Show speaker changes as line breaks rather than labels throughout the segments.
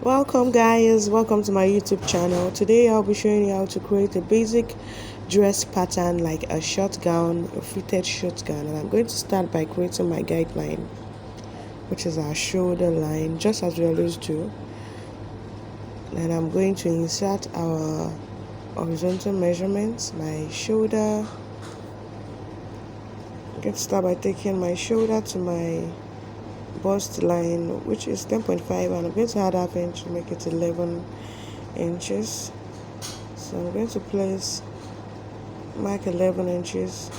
Welcome guys, welcome to my YouTube channel. Today I'll be showing you how to create a basic dress pattern like a short gown, a fitted short gown, and I'm going to start by creating my guideline, which is our shoulder line, just as we always do. And I'm going to insert our horizontal measurements, my shoulder. I'm going to start by taking my shoulder to my bust line, which is 10.5, and I'm going to add half inch to make it 11 inches. So I'm going to mark 11 inches,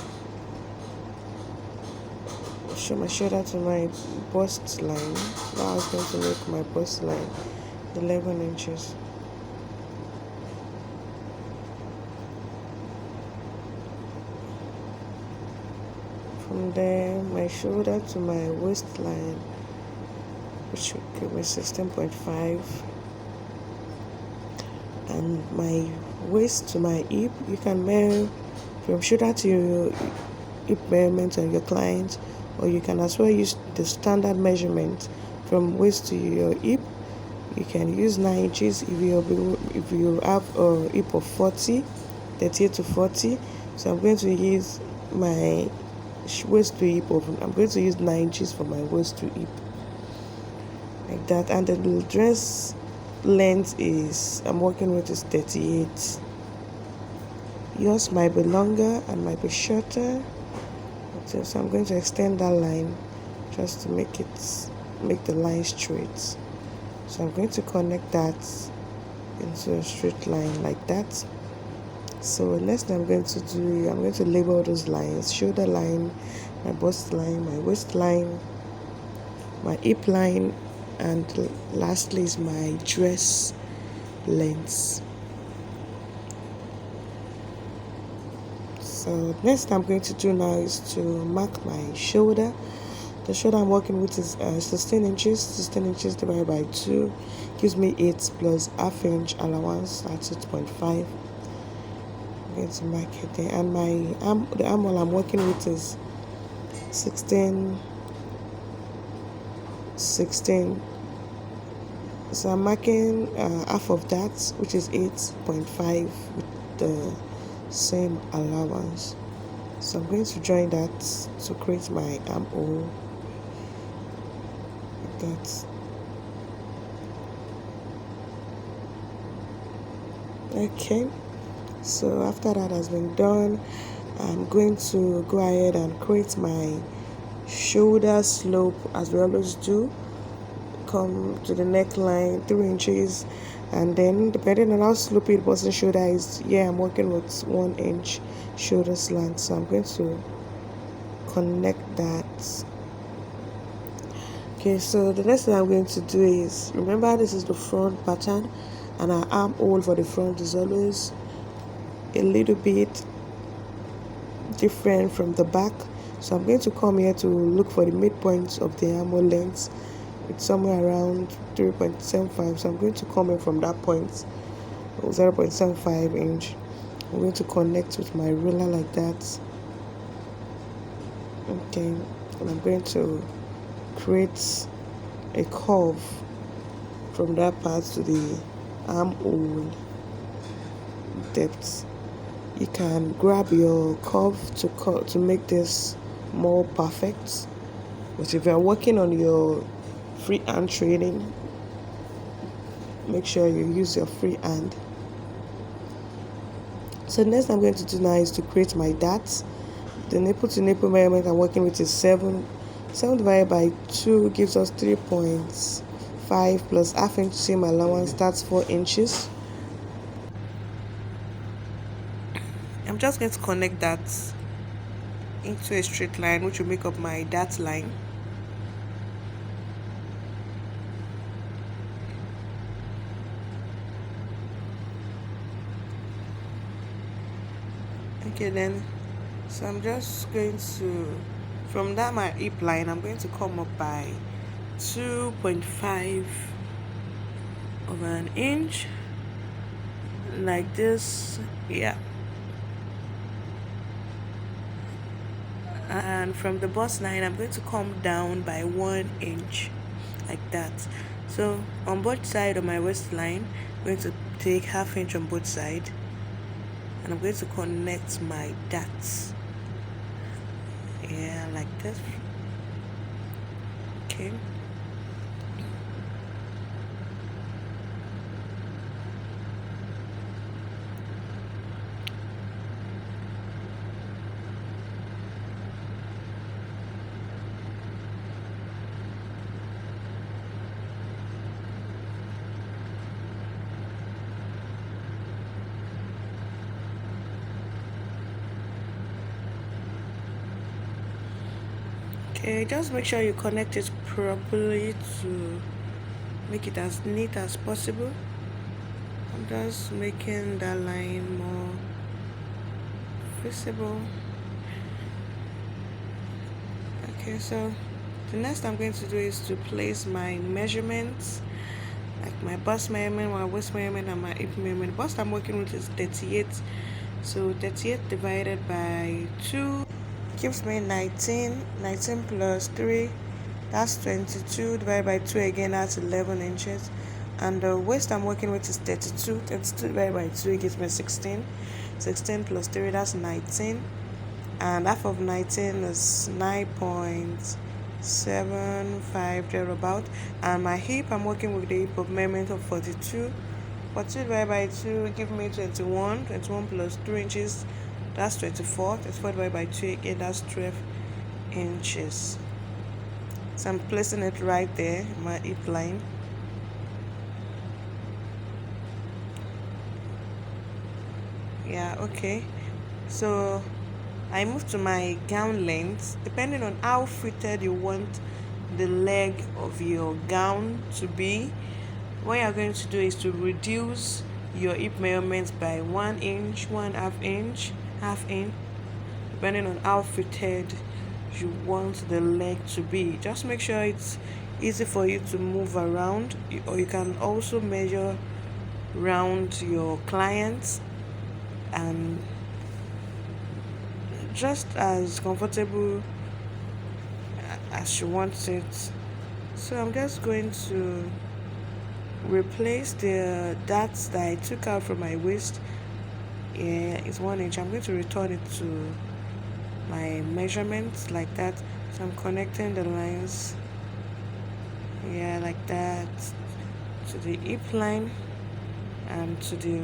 show my shoulder to my bust line. Now I'm going to make my bust line 11 inches. From there, my shoulder to my waistline, which will give me 16.5, and my waist to my hip. You can measure from shoulder to your hip measurement on your client, or you can as well use the standard measurement from waist to your hip. You can use 9 inches if you have a hip of 38 to 40. So I'm going to use my waist to hip I'm going to use 9 inches for my waist to hip, like that. And the dress length I'm working with is 38. Yours might be longer and might be shorter, so I'm going to extend that line just to make the line straight. So I'm going to connect that into a straight line like that. So next thing I'm going to label those lines: shoulder line, my bust line, my waist line, my hip line, and lastly is my dress length. So next I'm going to do now is to mark my shoulder. The shoulder I'm working with is 16 inches. 16 inches divided by 2 gives me 8 plus half inch allowance, that's 8.5. I'm going to mark it there. And the armhole I'm working with is 16. So I'm marking half of that, which is 8.5, with the same allowance. So I'm going to join that to create my armhole. That. Okay, so after that has been done, I'm going to go ahead and create my shoulder slope as we always do. Come to the neckline 3 inches, and then depending on how slopey the person's shoulder is, I'm working with 1 inch shoulder slant. So I'm going to connect that. Okay, so the next thing I'm going to do is, remember this is the front pattern, and our armhole for the front is always a little bit different from the back. So I'm going to come here to look for the midpoint of the armhole length. It's somewhere around 3.75. So I'm going to come in from that point, 0.75 inch. I'm going to connect with my ruler like that. Okay, and I'm going to create a curve from that part to the armhole depth. You can grab your curve to make this more perfect. But if you're working on your free hand training, make sure you use your free hand. So next I'm going to do now is to create my darts. The nipple to nipple measurement I'm working with is 7 divided by 2 gives us 3.5 plus half inch seam allowance, that's 4 inches. I'm just going to connect that into a straight line, which will make up my dart line. Okay then, so I'm just going to, from that my hip line, I'm going to come up by 2.5 of an inch like this. And from the bust line I'm going to come down by 1 inch like that. So on both sides of my waistline, I'm going to take ½ inch on both sides, and I'm going to connect my darts. Yeah, like this. Okay. Okay, just make sure you connect it properly to make it as neat as possible. I'm just making that line more visible. Okay, so the next I'm going to do is to place my measurements, like my bust measurement, my waist measurement, and my hip measurement. The bust I'm working with is 38, so 38 divided by 2 gives me 19. 19 plus 3, that's 22, divided by 2 again, that's 11 inches. And the waist I'm working with is 32. 32 divided by 2 gives me 16. 16 plus 3, that's 19. And half of 19 is 9.75 thereabout. And my hip, I'm working with the hip of measurement of 42. 42 divided by 2 give me 21. 21 plus 3 inches, that's 24. 24 divided by 2 again, that's 12 inches. So I'm placing it right there, my hip line. Yeah, okay. So I move to my gown length. Depending on how fitted you want the leg of your gown to be, what you're going to do is to reduce your hip measurements by 1 inch, 1/2 inch, ½ inch, depending on how fitted you want the leg to be. Just make sure it's easy for you to move around, or you can also measure around your clients and just as comfortable as you want it. So I'm just going to replace the darts that I took out from my waist. Yeah, it's 1 inch. I'm going to return it to my measurements like that. So I'm connecting the lines, yeah, like that, to the hip line and to the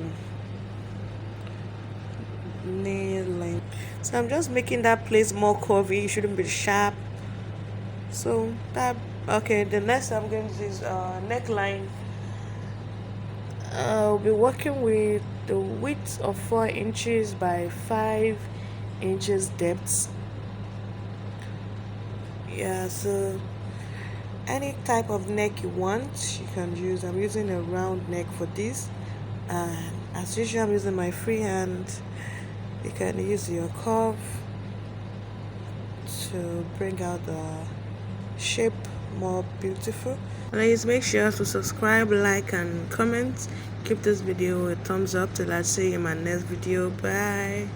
knee line. So I'm just making that place more curvy. It shouldn't be sharp. So that, okay, the next I'm going to do is neckline. I'll be working with the width of 4 inches by 5 inches depth. Yeah, so any type of neck you want, you can use. I'm using a round neck for this, and as usual I'm using my free hand. You can use your curve to bring out the shape more beautiful. Please make sure to subscribe, like, and comment. Give this video a thumbs up till I see you in my next video. Bye.